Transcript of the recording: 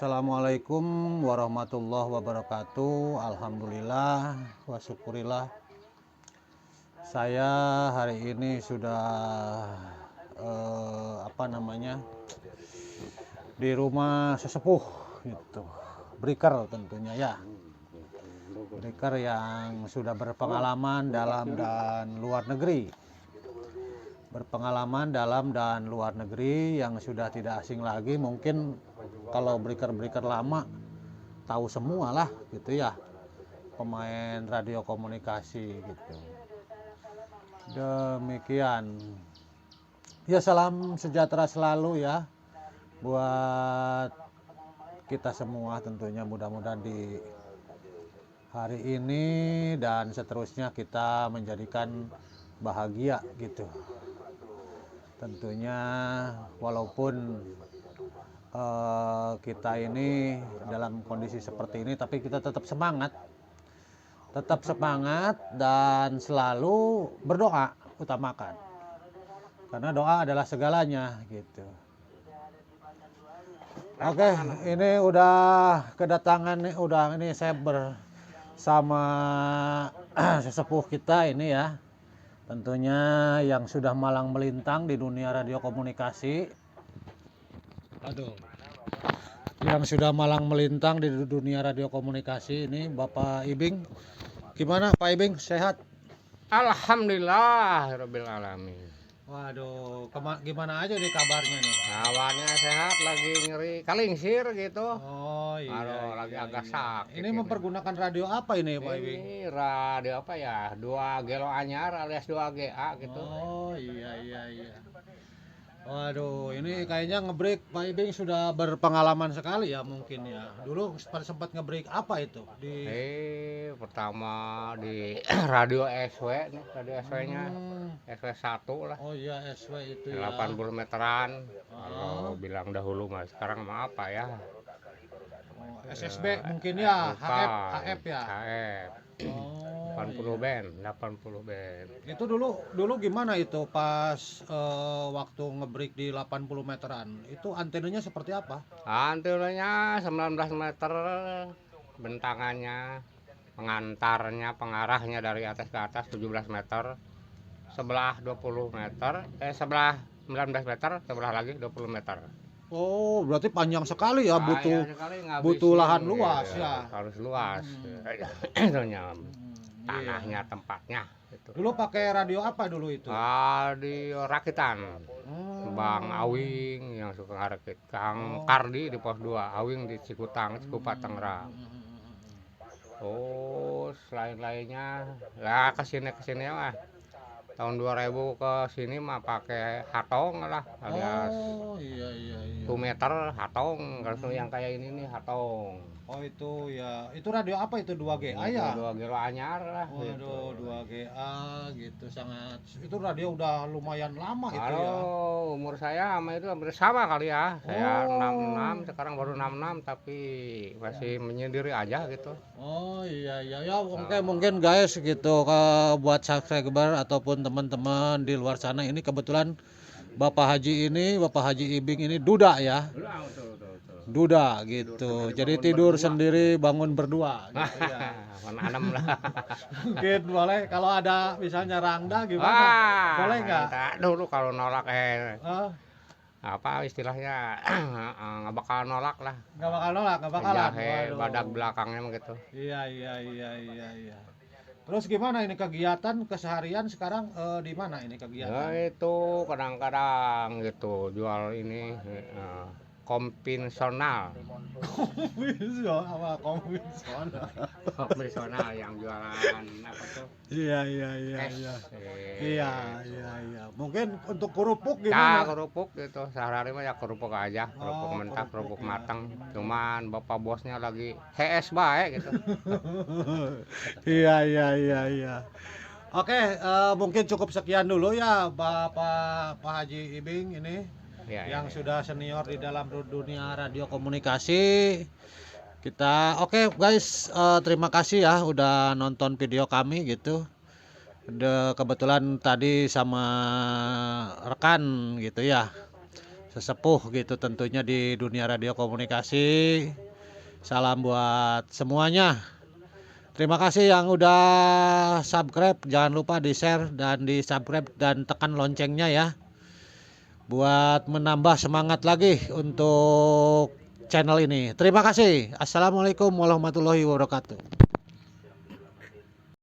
Assalamualaikum warahmatullahi wabarakatuh. Alhamdulillah wa syukurillah. Saya hari ini sudah di rumah sesepuh gitu. Breaker tentunya ya. Breaker yang sudah berpengalaman dalam dan luar negeri. Berpengalaman dalam dan luar negeri yang sudah tidak asing lagi. Mungkin kalau breaker-breaker lama tahu semua lah gitu ya, pemain radio komunikasi gitu. Demikian ya, salam sejahtera selalu ya buat kita semua tentunya. Mudah-mudahan di hari ini dan seterusnya kita menjadikan bahagia gitu. Tentunya walaupun kita ini dalam kondisi seperti ini, tapi kita tetap semangat dan selalu berdoa, utamakan, karena doa adalah segalanya gitu. Oke, ini udah kedatangan nih, ini saya bersama sesepuh kita ini ya, tentunya yang sudah malang melintang di dunia radio komunikasi. Yang sudah malang melintang di dunia radio komunikasi ini Bapak Ibing. Gimana Pak Ibing, sehat? Alhamdulillah rabbil alamin. Waduh, gimana aja nih kabarnya nih? Kawannya sehat, lagi nyeri kalingsir gitu. Oh iya. Lagi agak sakit. Ini mempergunakan radio apa ini Pak Ibing? Ini radio apa ya? 2G lo anyar alias 2GA gitu. Oh iya. Waduh, ini kayaknya ngebreak Pak Ibing sudah berpengalaman sekali ya mungkin ya. Dulu sempat ngebreak apa itu? Pertama di radio SW nih, radio SW-nya. SW 1 lah. Oh iya, SW itu ya. 80 meteran. Kalau bilang dahulu mah, sekarang mah apa ya? SSB mungkin ya, HF ya. HF. 80 band. Itu dulu gimana itu pas waktu ngebreak di 80 meteran? Itu antenanya seperti apa? Antenanya 19 meter, bentangannya, pengarahnya dari atas ke atas 17 meter, sebelah 20 meter, sebelah 19 meter, sebelah lagi 20 meter. Oh, berarti panjang sekali ya, butuh lahan luas ya. Harus luas. Tanahnya, tempatnya gitu. Dulu pakai radio apa dulu itu? Radio rakitan. Bang Awing yang suka ngerakit, Kang Kardi di pos 2, Awing di Cikutang, Cikupa, Tangerang. Lain-lainnya ya kesini mah tahun 2000 ke sini mah pakai hatong lah, alias iya. 2 meter hatong, kalau yang kayak ini nih hatong. Oh itu ya, itu radio apa itu, 2GA ya? 2G anyar lah. Waduh, 2GA gitu, sangat, itu radio udah lumayan lama itu ya. Kalau umur saya sama itu hampir sama kali ya. Saya 66, sekarang baru 66, tapi masih menyendiri aja gitu. Oh iya ya, mungkin guys gitu, buat subscriber ataupun teman-teman di luar sana, ini kebetulan Bapak Haji Ibing ini duda ya. Duda gitu. Jadi tidur sendiri, bangun berdua gitu ya. Mana lah. Mungkin boleh kalau ada misalnya Rangda gimana? Boleh nggak? Dulu kalau nolak apa istilahnya nggak bakal nolak lah. Nggak bakalan. Badak belakangnya gitu. Iya. Terus gimana ini kegiatan keseharian sekarang, di mana ini kegiatan? Nah, itu kadang-kadang gitu jual ini konvensional. Konvensional yang jualan apa tuh? Iya. Mungkin untuk kerupuk gimana? Ya kerupuk gitu, sehari-hari mah ya kerupuk aja, kerupuk mentah, kerupuk matang. Cuman bapak bosnya lagi HS baik gitu. Iya. Oke, mungkin cukup sekian dulu ya Pak Haji Ibing ini. Yang sudah senior di dalam dunia radio komunikasi. Oke guys, terima kasih ya udah nonton video kami gitu. Kebetulan tadi sama rekan gitu ya, sesepuh gitu tentunya di dunia radio komunikasi. Salam buat semuanya. Terima kasih yang udah subscribe, jangan lupa di-share dan di-subscribe dan tekan loncengnya ya. Buat menambah semangat lagi untuk channel ini. Terima kasih. Assalamualaikum warahmatullahi wabarakatuh.